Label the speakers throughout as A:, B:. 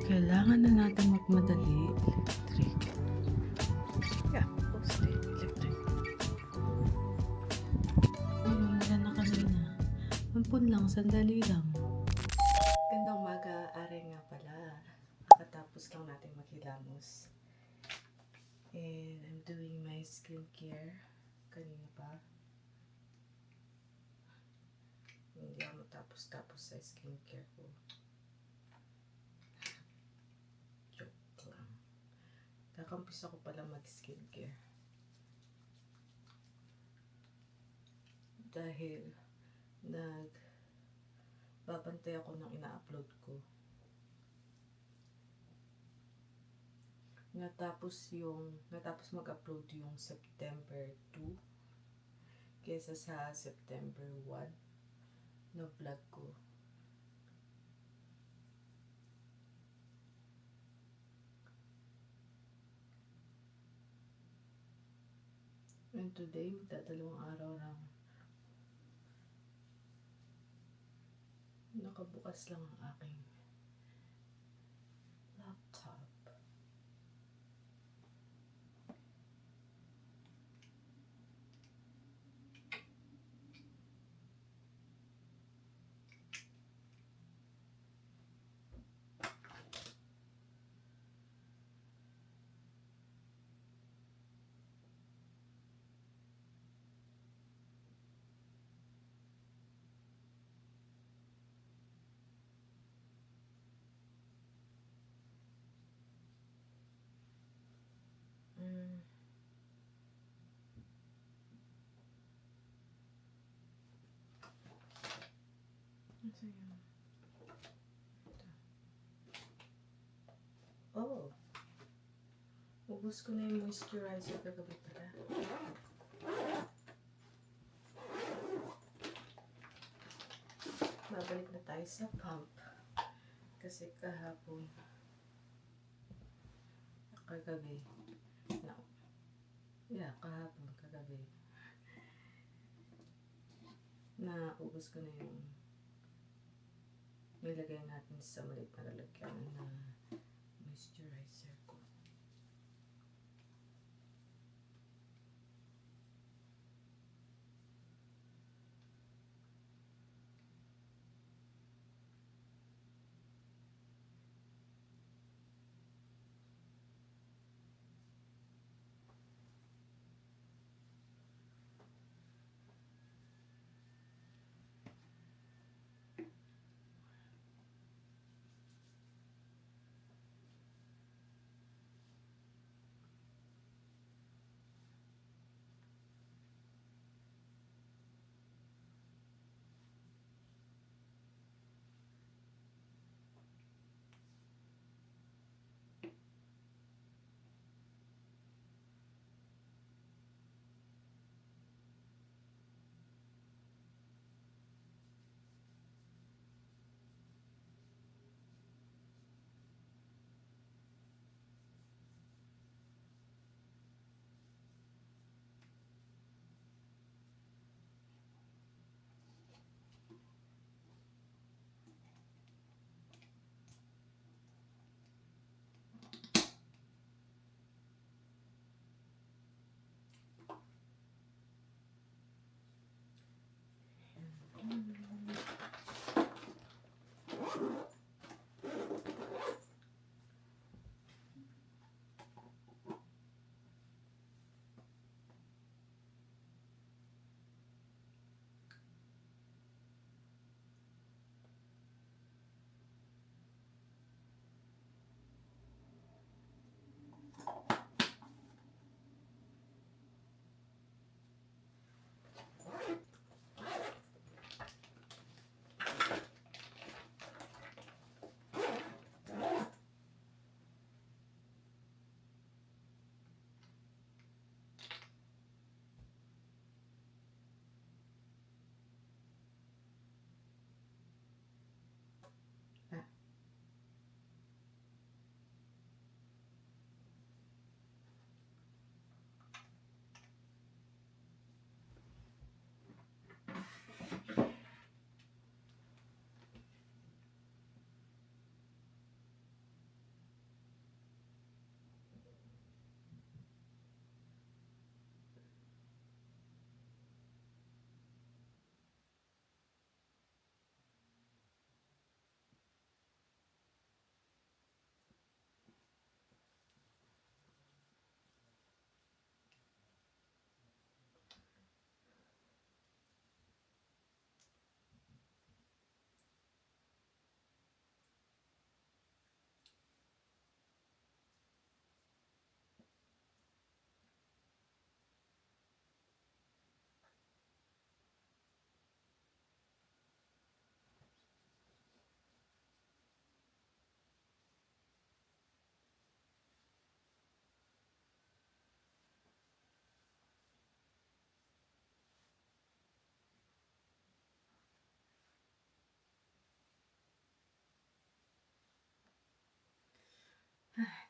A: Kailangan na natin magmadali. Electric. Yeah, poste. Electric. Ayun, wala na kanina. Ampun lang, sandali lang. Gandang umaga, are nga pala. Kakatapos lang natin maghilamos. And I'm doing my skincare. Kanina pa. Hindi ako matapos-tapos sa skincare ko. Joke lang. Kakampis ako pala mag-skincare. Dahil babantay ako ng ina-upload ko. Natapos mag-upload yung September 2 kesa sa September 1 na vlog ko. And today, magdadalawang araw lang. Nakabukas lang ang aking laptop. Oh, ubos ko na yung moisturizer kagabi pala. Babalik na tayo sa pump. Kasi kagabi, kagabi, na ubos ko na yung nilagay natin sa maliit na lalagyan na moisturizer ko.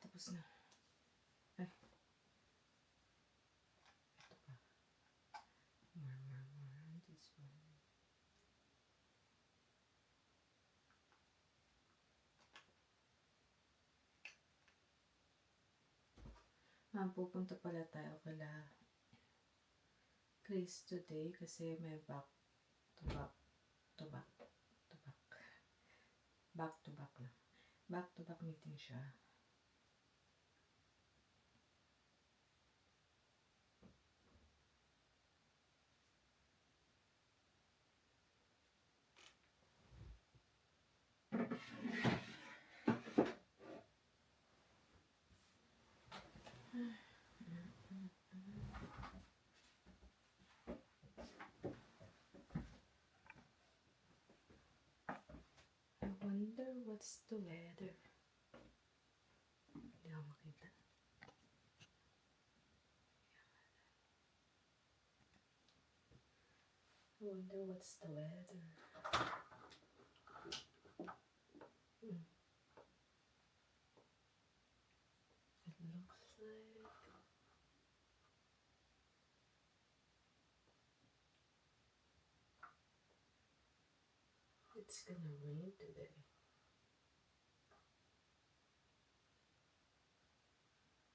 A: Tapos na. Ay. Ito pa. More. This one. Pupunta pala tayo kala Chris today kasi may back to back meeting siya. I wonder what's the weather. Hindi ako makita. I wonder what's the weather. It looks like it's gonna rain today.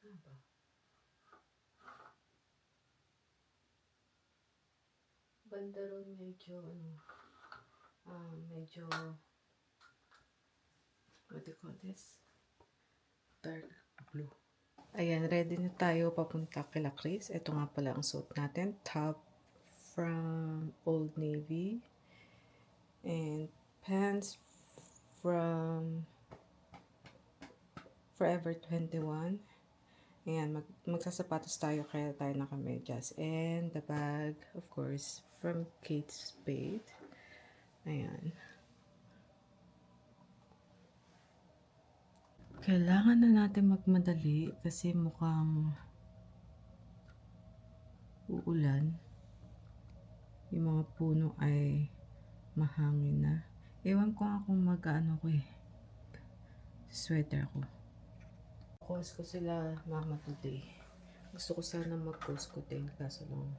A: Ano ba? Banda ron medyo medyo what do you call this? Dark blue. Ayan, ready na tayo papunta kila Chris. Ito nga pala ang suit natin. Top from Old Navy. And pants from Forever 21. Ayan, magsasapatos tayo kaya tayo nakamedyas. And the bag, of course, from Kate Spade. Ayan. Kailangan na natin magmadali kasi mukhang uulan. Yung mga puno ay mahangin na. Ewan ko nga kung mag-ano ko sweater ko. Post ko sila mama today. Gusto ko sana mag-post ko din kaso lang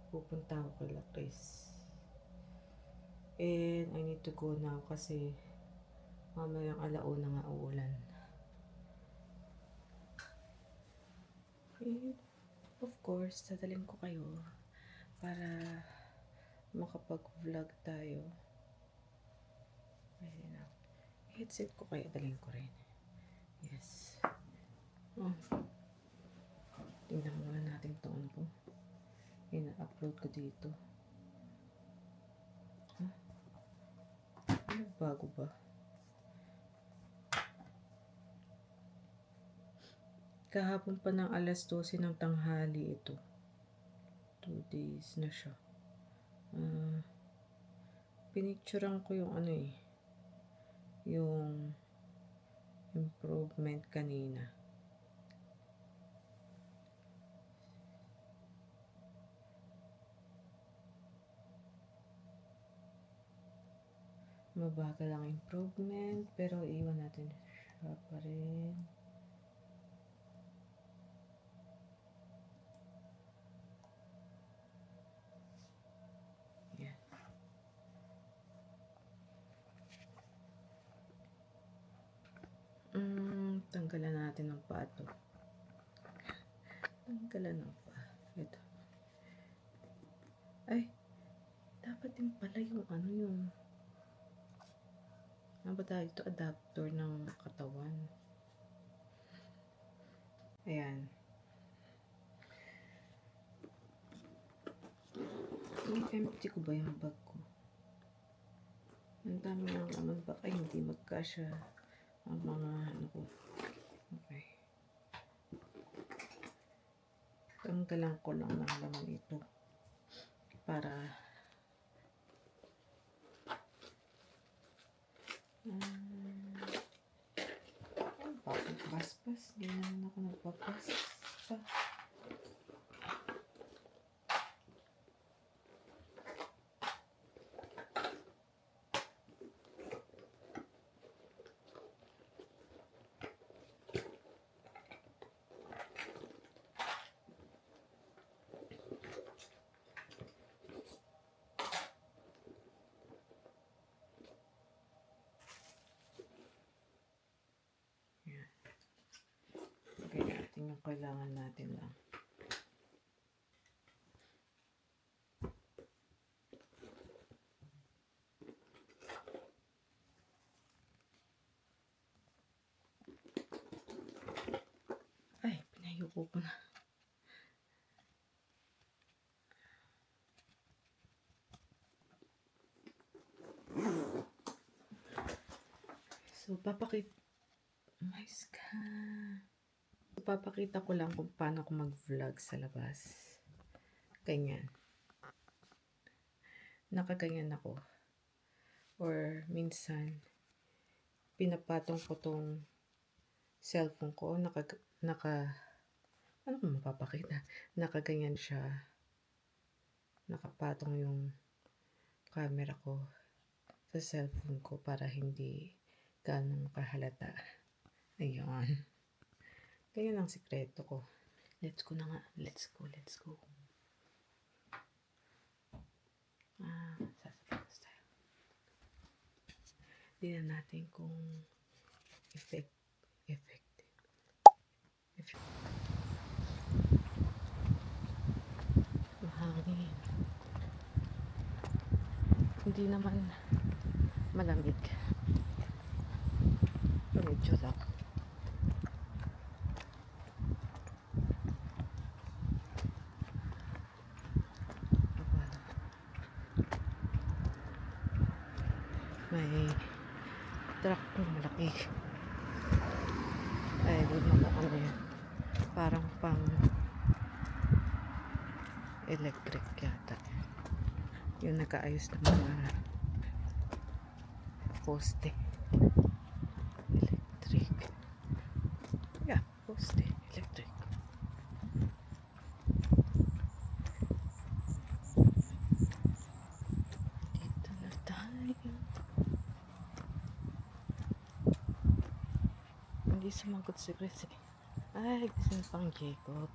A: pupunta ako kay Chris. And I need to go now kasi mamayang alauna nga uulan. And of course, dadalhin ko kayo para makapag-vlog tayo. Ayun na. Headset ko kaya dalhin ko rin. Yes. Oh. Tingnan muna natin ito ano ko. Ina-upload ko dito. Huh? Ano bago ba? Kahapon pa ng alas 12 ng tanghali ito. 2 days na siya. Pinicturean ko yung yung improvement kanina. Mabagal lang improvement pero iwan natin siya pa rin. Yan. Tanggalan natin ng pato. Tanggalan ng pa. Ito. Ay, dapat din pala yung yung ano ba tayo ito? Adapter ng katawan. Ayan. Empty ko ba yung bag ko? Ang dami ng laman bag. Ay, hindi magkasya ang mga ko. Okay. Tanggalan ko lang ng laman ito. Para bakit baspas? Hindi naman ako nagpapaspas pa. yung kailangan natin lang. Ay, pinayuko ko na. So, papakita ko lang kung paano ko mag-vlog sa labas. Ganyan. Nakaganyan ako. Or minsan, pinapatong ko tong cellphone ko. Ano ko mapapakita? Nakaganyan siya. Nakapatong yung camera ko sa cellphone ko para hindi ganong kahalata. Ayun. Ganyan ang sikreto ko. Let's go na nga. Let's go. Sasabihin tayo. Tingnan natin kung effective. Mahangin. Hindi naman malamig. Medyo lang. May truck na malaki. Ay, doon mo ano yan. Parang pang electric yata. Yung nakaayos ng mga poste. Electric. Yeah, poste. Electric. Dito na tayo. Hindi sumagot si Chris eh. Ay, gusto pang Jacob.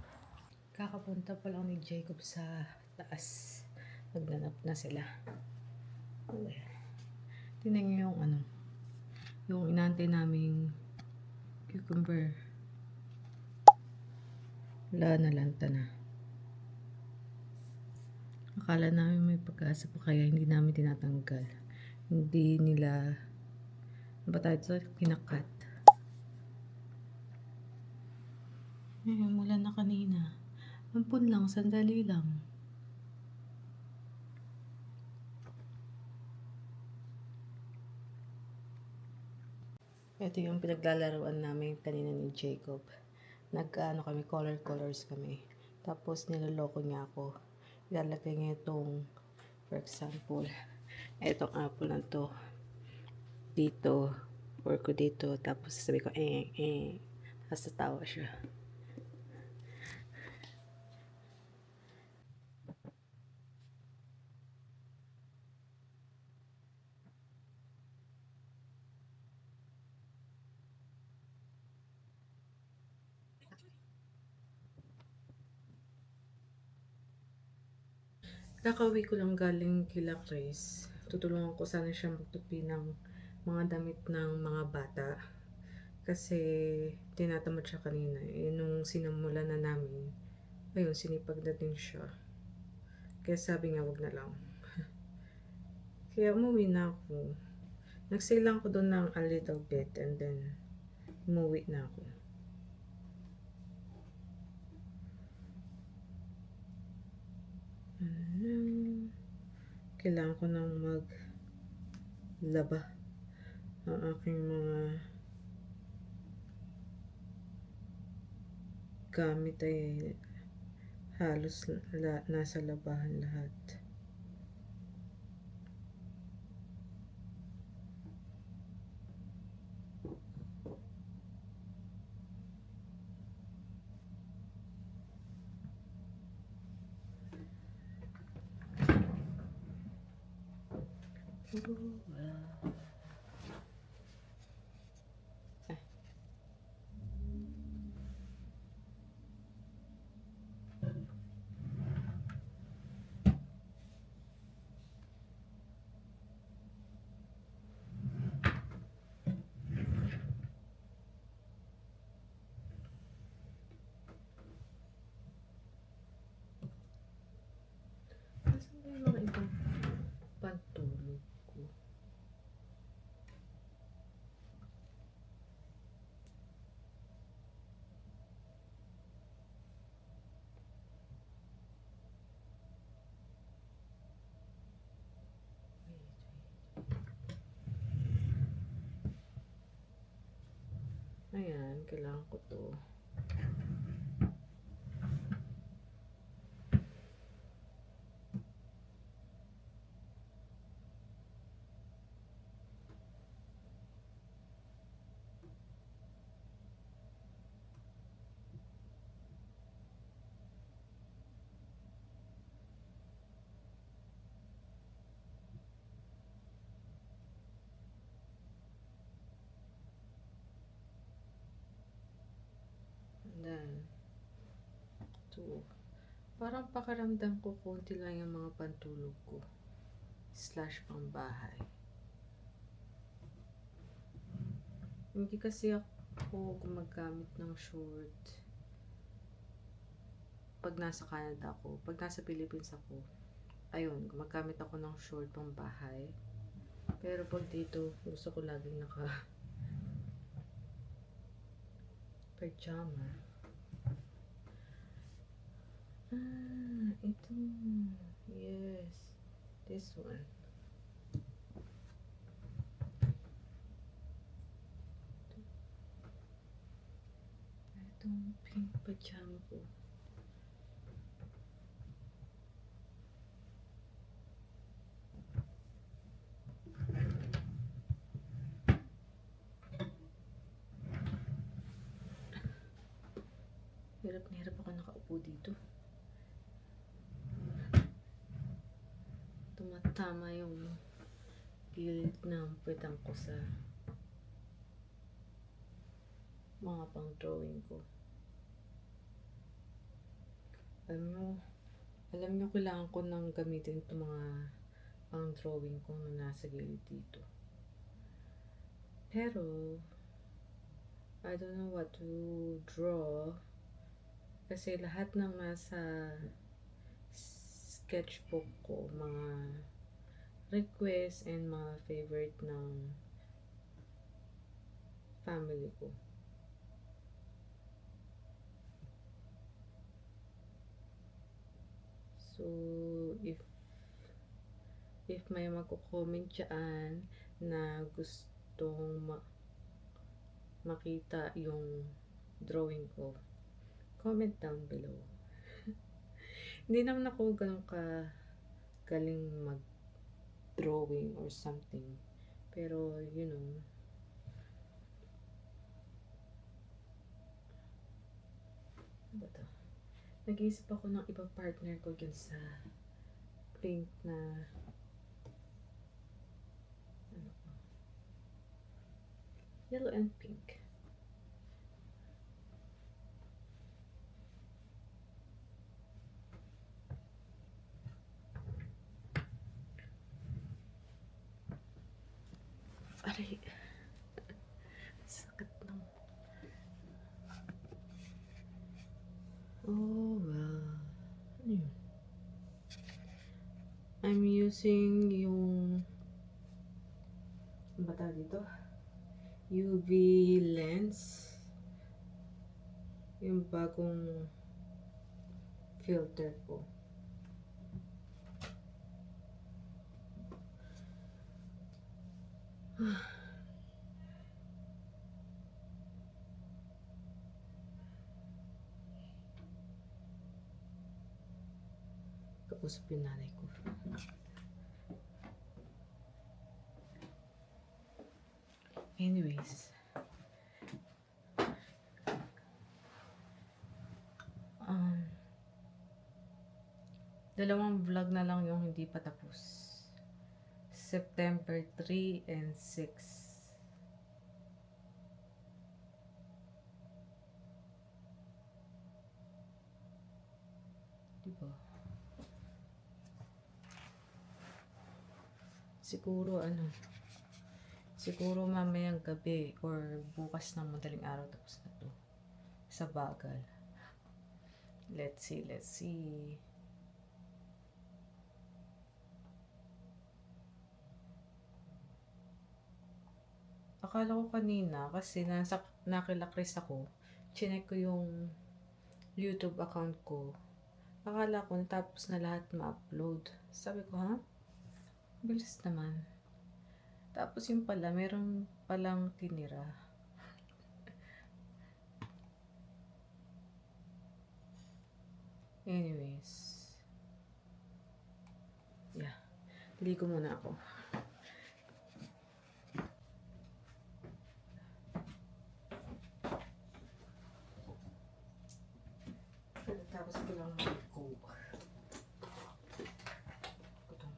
A: Kakapunta pa lang ni Jacob sa taas. Nagdanap na sila. Tingnan niyo yung ano. Yung inantay naming cucumber. Wala na lanta na. Akala namin may pag-asa pa kaya hindi namin tinatanggal. Hindi nila ba tayo ito kinakat. Mula na kanina. Ampun lang, sandali lang. Ito yung pinaglalaruan namin kanina ni Jacob. Nag-ano kami, colors kami. Tapos niloloko niya ako. Ilalagay niya itong, for example, itong apple na to dito, or ko dito. Tapos sasabi ko, tapos tatawa siya. Kakauwi ko lang galing kila Chris. Tutulungan ko sana siya magtupi ng mga damit ng mga bata. Kasi tinatamad siya kanina. Nung sinamulan na namin, ayun, sinipag na din siya. Kaya sabi nga, wag na lang. Kaya umuwi na ako. Nag-stay lang ako doon ng a little bit and then umuwi na ako. Kailangan ko nang maglaba ang aking mga gamit ay halos nasa labahan lahat. Ayan, kailangan ko to. And then, to, parang pakiramdam ko konti lang yung mga pantulog ko. Slash pang bahay. Hindi kasi ako gumagamit ng short pag nasa Canada ako. Pag nasa Philippines ako, ayun, gumagamit ako ng short pang bahay. Pero pag dito, gusto ko laging naka pajama. Ito. Yes. This one. Itong pink pajama ko. Hirap na hirap ako nakaupo dito. Tumatama yung gilid ng petang ko sa mga pang drawing ko. Alam nyo kailangan ko nang gamitin itong mga pang drawing ko na nasa gilid dito. Pero, I don't know what to draw. Kasi lahat ng nasa sketchbook ko, mga request and mga favorite ng family ko. So, if may magko-comment dyan na gustong makita yung drawing ko, comment down below. Hindi naman ako ganun galing mag-drawing or something. Pero, you know, ano ba to? Nag-iisip ako ng ibang partner ko dyan sa pink na ano ko? Yellow and pink. Aray. Sakit ng... Oh, well. Ano yun? I'm using yung... Ano ba tawag dito? UV lens. Yung bagong filter ko. Kausap yung nanay ko. Anyways. Dalawang vlog na lang yung hindi pa tapos. September 3 and 6. Diba? Siguro mamayang gabi or bukas ng madaling araw tapos na to. Sa bagal. Let's see. Akala ko kanina kasi nakilakris ako. Chinek ko yung YouTube account ko. Akala ko natapos na lahat ma-upload. Sabi ko, ha? Bilis naman. Tapos yung pala, meron palang tinira. Anyways. Yeah. Ligo muna ako. Tapos ko lang mag-go. Gutom.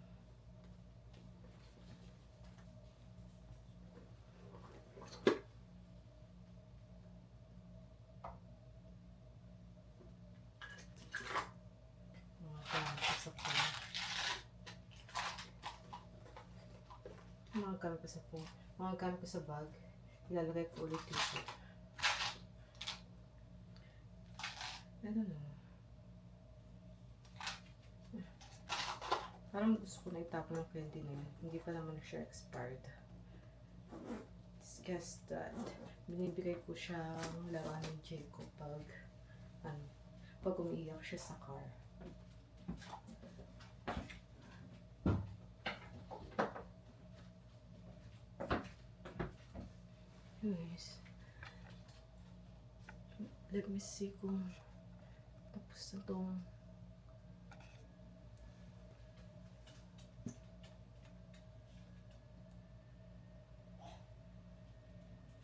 A: Mga gamit ko sa phone. Mga gamit ko sa bag. Ilalagay ko ulit dito. I don't know. Parang gusto ko na itapon ng candy na yun. Hindi pa naman siya expired. It's just that binibigay ko siyang laruan ni Jacob pag umiiyak siya sa car. Anyways, let me see kung tapos na tong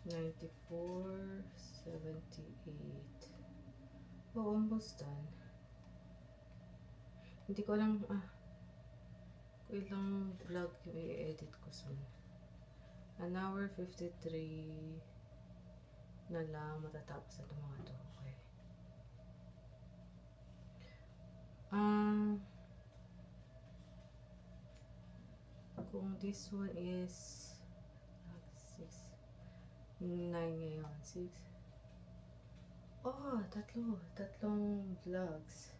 A: $94.78. Oh, almost done. Hindi ko alam kung ilang vlog yung i-edit ko soon. 1 hour 53 na lang matatapos na itong mga to. Okay. Kung this one is 9 ngayon. 6. Oh, tatlong vlogs.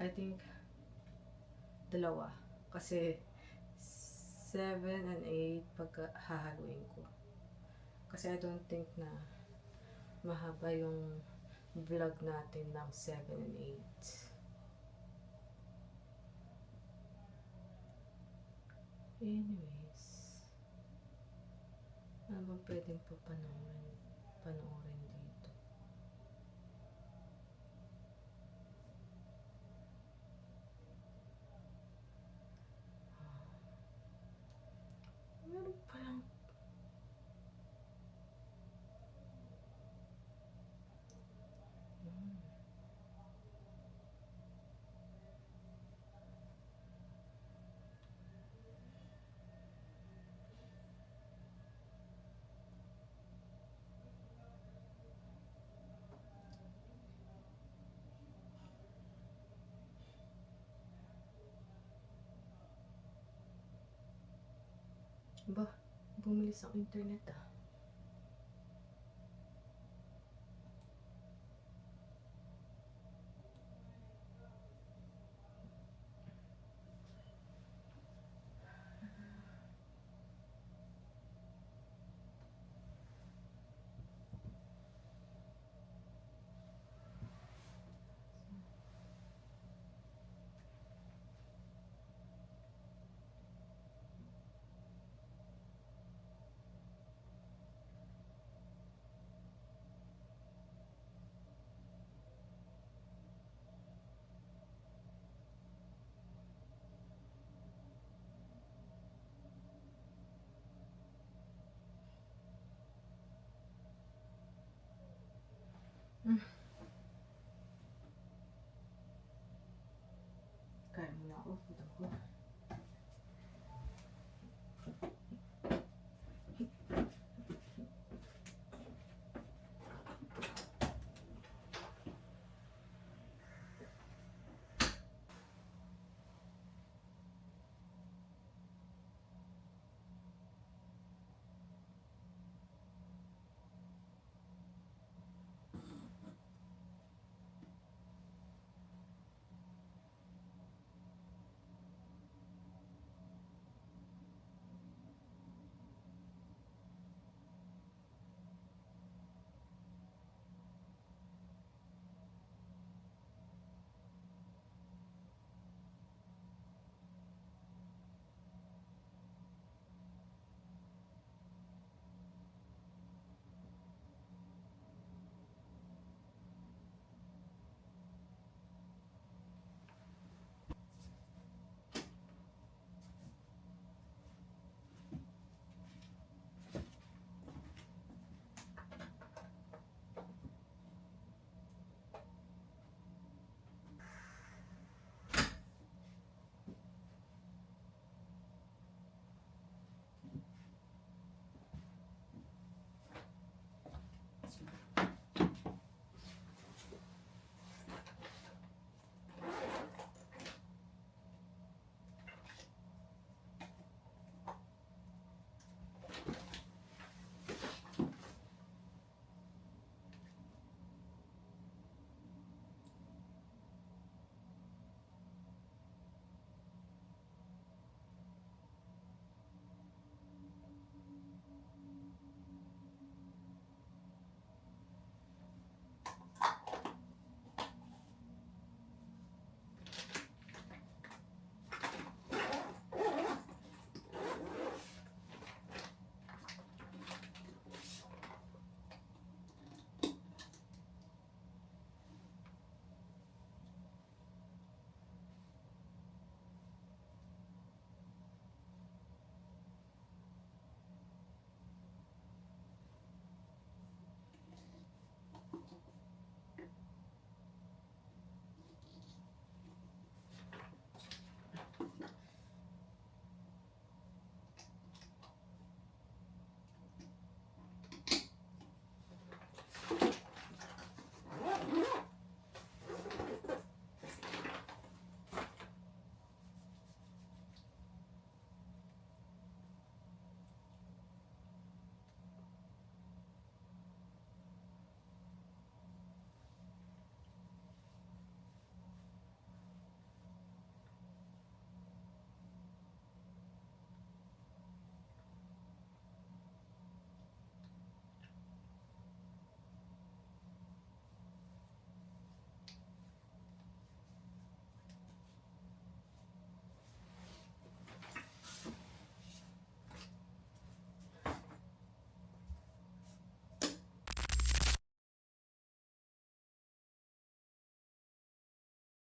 A: I think dalawa. Kasi 7 and 8 pagka hahaluin ko. Kasi I don't think na mahaba yung vlog natin ng 7 and 8. Anyways, ano bang pwedeng panoorin dito? Meron palang ba, bumilis ang internet Kaya mo na ako, punta ko.